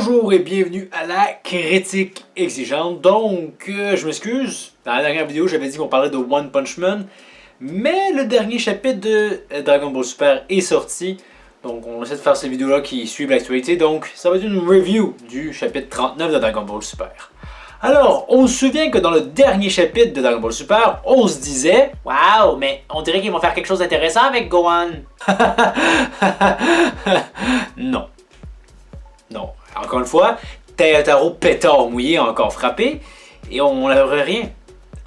Bonjour et bienvenue à la critique exigeante. Donc, je m'excuse, dans la dernière vidéo j'avais dit qu'on parlait de One Punch Man, mais le dernier chapitre de Dragon Ball Super est sorti. Donc on essaie de faire ces vidéos-là qui suivent l'actualité, donc ça va être une review du chapitre 39 de Dragon Ball Super. Alors, on se souvient que dans le dernier chapitre de Dragon Ball Super, on se disait « Waouh, mais on dirait qu'ils vont faire quelque chose d'intéressant avec Gohan! » Non. Non. Encore une fois, Taro pétard mouillé a encore frappé, et on n'aurait rien.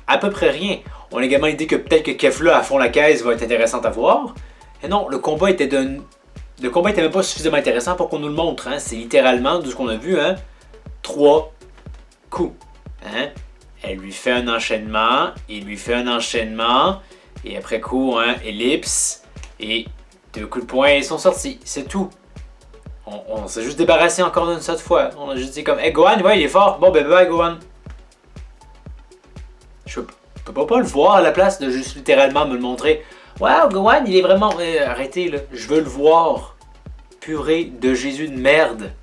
À peu près rien. On a également l'idée que peut-être que Kefla à fond la caisse va être intéressante à voir. Et non, le combat était même pas suffisamment intéressant pour qu'on nous le montre. Hein. C'est littéralement, de ce qu'on a vu, 3 coups. Hein? Elle lui fait un enchaînement, il lui fait un enchaînement, et après coup, ellipse, et 2 coups de poing, ils sont sortis. C'est tout. On s'est juste débarrassé encore d'une seule fois. On a juste dit comme, hey Gohan, ouais, il est fort. Bon, ben bye Gohan. Je peux pas le voir à la place de juste littéralement me le montrer. Wow, Gohan, il est vraiment... arrêtez là, je veux le voir. Purée de Jésus de merde.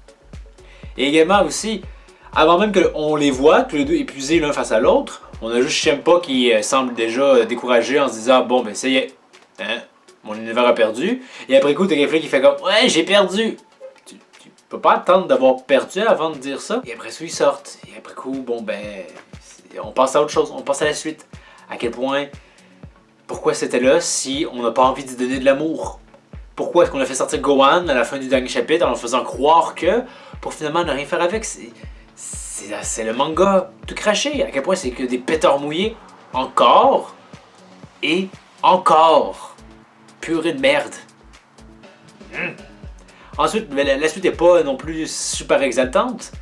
Et également aussi, avant même qu'on les voit, tous les deux épuisés l'un face à l'autre, on a juste Shempa qui semble déjà découragé en se disant, bon ben ça y est, hein, mon univers a perdu. Et après coup, t'as quelqu'un qui fait comme, ouais, j'ai perdu. Tu peux pas attendre d'avoir perdu avant de dire ça. Et après ça, ils sortent. Et après coup, bon ben, on passe à autre chose, on passe à la suite. À quel point, pourquoi c'était là si on n'a pas envie de donner de l'amour? Pourquoi est-ce qu'on a fait sortir Gohan à la fin du dernier chapitre en faisant croire que, pour finalement ne rien faire avec? C'est le manga tout craché. À quel point c'est que des pétards mouillés encore et encore. Purée de merde. Ensuite, la suite n'est pas non plus super exaltante.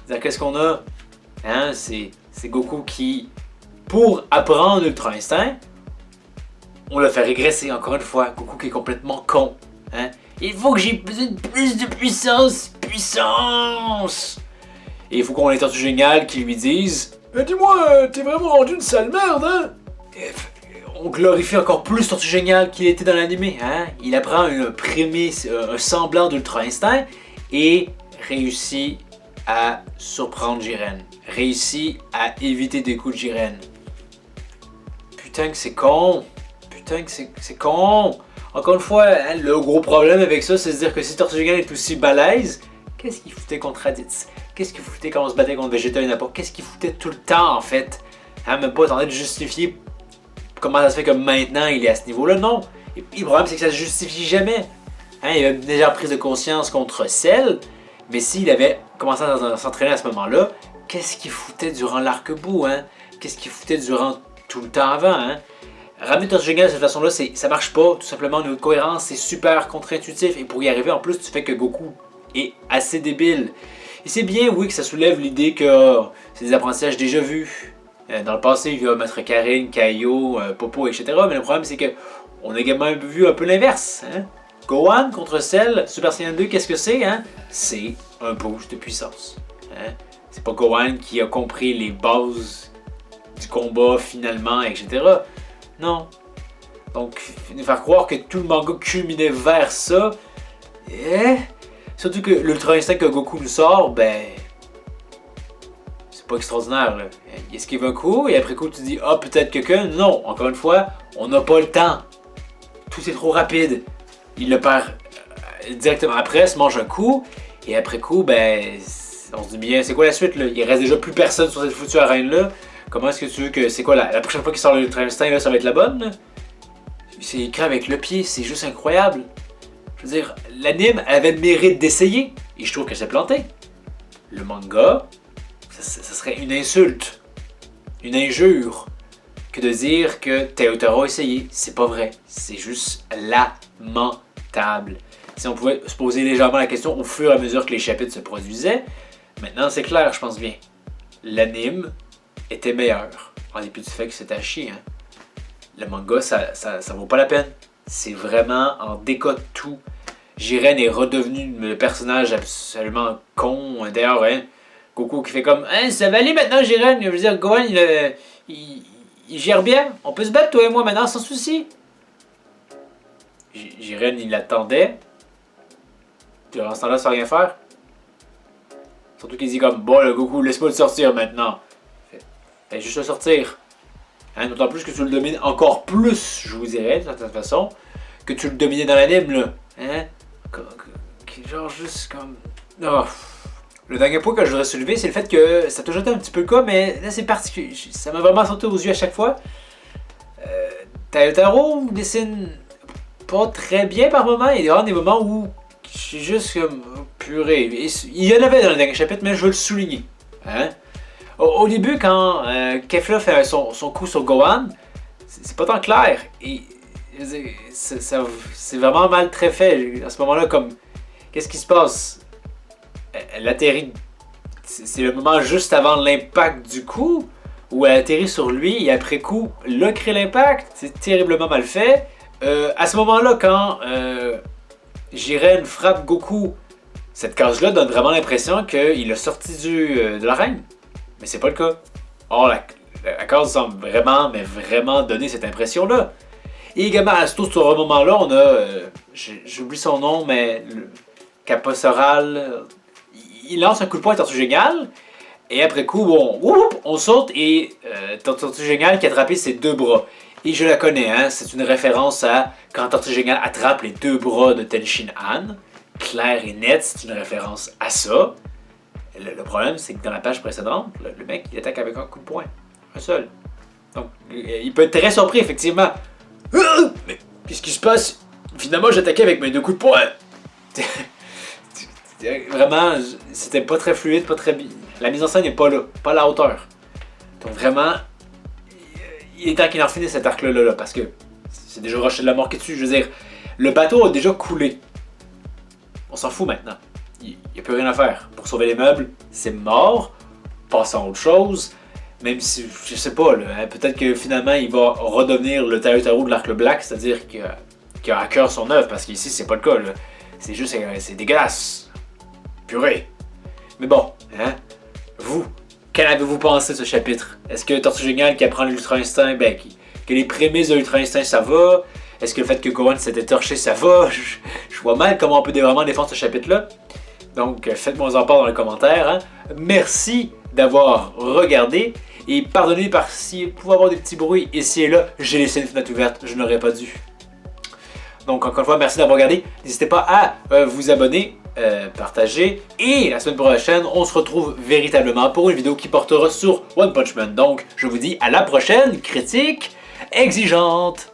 C'est-à-dire, qu'est-ce qu'on a? Hein, c'est Goku qui, pour apprendre Ultra Instinct, on l'a fait régresser encore une fois. Goku qui est complètement con. Hein? Il faut que j'ai plus de puissance. Puissance! Et il faut qu'on ait les Tortues Géniales qui lui disent dis-moi, t'es vraiment rendu une sale merde, hein? On glorifie encore plus Tortue Géniale qu'il était dans l'animé. Hein? Il apprend une prémisse, un semblant d'Ultra Instinct et réussit à surprendre Jiren. Réussit à éviter des coups de Jiren. Putain que c'est con. Putain que c'est con. Encore une fois, hein, le gros problème avec ça, c'est de dire que si Tortue Géniale est aussi balèze, qu'est-ce qu'il foutait contre Raditz? Qu'est-ce qu'il foutait quand on se battait contre Vegeta et Nappa? Qu'est-ce qu'il foutait tout le temps en fait? Hein, même pas tenter de justifier comment ça se fait que maintenant il est à ce niveau-là, non. Et le problème c'est que ça se justifie jamais. Hein, il avait déjà prise de conscience contre Cell, mais s'il avait commencé à s'entraîner à ce moment-là, qu'est-ce qu'il foutait durant l'arc-bout? Hein? Qu'est-ce qu'il foutait durant tout le temps avant? Hein? Ramener Tortue Géniale de cette façon-là, ça marche pas. Tout simplement, une cohérence, c'est super contre-intuitif. Et pour y arriver, en plus, tu fais que Goku est assez débile. Et c'est bien, oui, que ça soulève l'idée que c'est des apprentissages déjà vus. Dans le passé, il va mettre Karin, Kaio, Popo, etc. Mais le problème, c'est que on a également vu un peu l'inverse. Hein? Gohan contre Cell, Super Saiyan 2, qu'est-ce que c'est? Hein? C'est un boost de puissance. Hein? C'est pas Gohan qui a compris les bases du combat finalement, etc. Non. Donc, nous faire croire que tout le manga culminait vers ça. Surtout que l'Ultra Instinct que Goku nous sort, ben... c'est pas extraordinaire, là. Il esquive un coup, et après coup, tu dis, ah, peut-être quelqu'un. Non, encore une fois, on n'a pas le temps. Tout est trop rapide. Il le perd directement après, se mange un coup, et après coup, ben... on se dit bien, c'est quoi la suite, là? Il reste déjà plus personne sur cette foutue arène-là. Comment est-ce que tu veux que... c'est quoi, la prochaine fois qu'il sort l'Ultra Instinct, là, ça va être la bonne, là? C'est écrit avec le pied, c'est juste incroyable. Je veux dire, l'anime avait le mérite d'essayer, et je trouve que c'est planté. Le manga, ça serait une insulte, une injure, que de dire que Teotaro a essayé. C'est pas vrai, c'est juste lamentable. Si on pouvait se poser légèrement la question au fur et à mesure que les chapitres se produisaient, maintenant c'est clair, je pense bien. L'anime était meilleur, en dépit du fait que c'était à chier. Hein. Le manga, ça vaut pas la peine. C'est vraiment en décote tout. Jiren est redevenu le personnage absolument con. D'ailleurs, hein, Goku qui fait comme hein, ça va aller maintenant, Jiren. Je veux dire, Gohan, il gère bien. On peut se battre, toi et moi, maintenant, sans souci. Jiren, il l'attendait. Durant ce temps-là, sans rien faire. Surtout qu'il dit comme, bon, le Goku, laisse-moi le sortir maintenant. Fais juste le sortir. Hein, d'autant plus que tu le domines encore plus, je vous dirais, de certaine façon, que tu le dominais dans l'anime, là. Hein? Genre juste comme... Oh. Le dernier point que je voudrais soulever, c'est le fait que ça t'a jeté un petit peu le cas, mais là c'est particulier. Ça m'a vraiment sauté aux yeux à chaque fois. Taro dessine pas très bien par moments. Il y a des moments où je suis juste comme purée. Il y en avait dans le dernier chapitre, mais je veux le souligner. Hein? Au début, quand Kefla fait son coup sur Gohan, c'est pas tant clair. Et c'est vraiment mal très fait. À ce moment-là, comme qu'est-ce qui se passe? Elle atterrit. C'est le moment juste avant l'impact du coup, où elle atterrit sur lui et après coup, là crée l'impact. C'est terriblement mal fait. À ce moment-là, quand Jiren frappe Goku, cette case-là donne vraiment l'impression qu'il a sorti de l'arène. Mais c'est pas le cas. Or, la case semble vraiment, mais vraiment donner cette impression-là. Et également, à ce moment-là, on a, j'oublie son nom, mais le Capossoral, il lance un coup de poing à Tortue Géniale, et après coup, on saute, et Tortue Géniale qui a attrapé ses deux bras. Et je la connais, hein, c'est une référence à quand Tortue Géniale attrape les deux bras de Tenshin Han. Clair et net, c'est une référence à ça. Le problème, c'est que dans la page précédente, le mec, il attaque avec un coup de poing. Un seul. Donc, il peut être très surpris, effectivement. Mais qu'est-ce qui se passe? Finalement, j'attaquais avec mes deux coups de poing. Vraiment, c'était pas très fluide, pas très bien. La mise en scène n'est pas là, pas à la hauteur. Donc vraiment, il est temps qu'il en finisse cet arc-là, parce que c'est déjà Rocher de la mort qui est dessus. Je veux dire, le bateau a déjà coulé. On s'en fout maintenant. Il n'y a plus rien à faire. Pour sauver les meubles, c'est mort. Passons à autre chose. Même si, je sais pas, hein, peut-être que finalement, il va redevenir le Taro de l'Arc le Black, c'est-à-dire qu'il a à cœur son œuvre, parce qu'ici, c'est pas le cas. Là. C'est juste, c'est dégueulasse. Purée. Mais bon, hein, vous, qu'en avez-vous pensé de ce chapitre? Est-ce que Tortue Géniale qui apprend l'Ultra Instinct, que les prémices de l'Ultra Instinct, ça va? Est-ce que le fait que Gohan s'était torché, ça va? Je vois mal comment on peut vraiment défendre ce chapitre-là. Donc, faites-moi en part dans les commentaires. Hein. Merci d'avoir regardé. Et pardonnez par si vous pouvez avoir des petits bruits ici et là. J'ai laissé une fenêtre ouverte, je n'aurais pas dû. Donc, encore une fois, merci d'avoir regardé. N'hésitez pas à vous abonner, partager. Et la semaine prochaine, on se retrouve véritablement pour une vidéo qui portera sur One Punch Man. Donc, je vous dis à la prochaine, critique exigeante.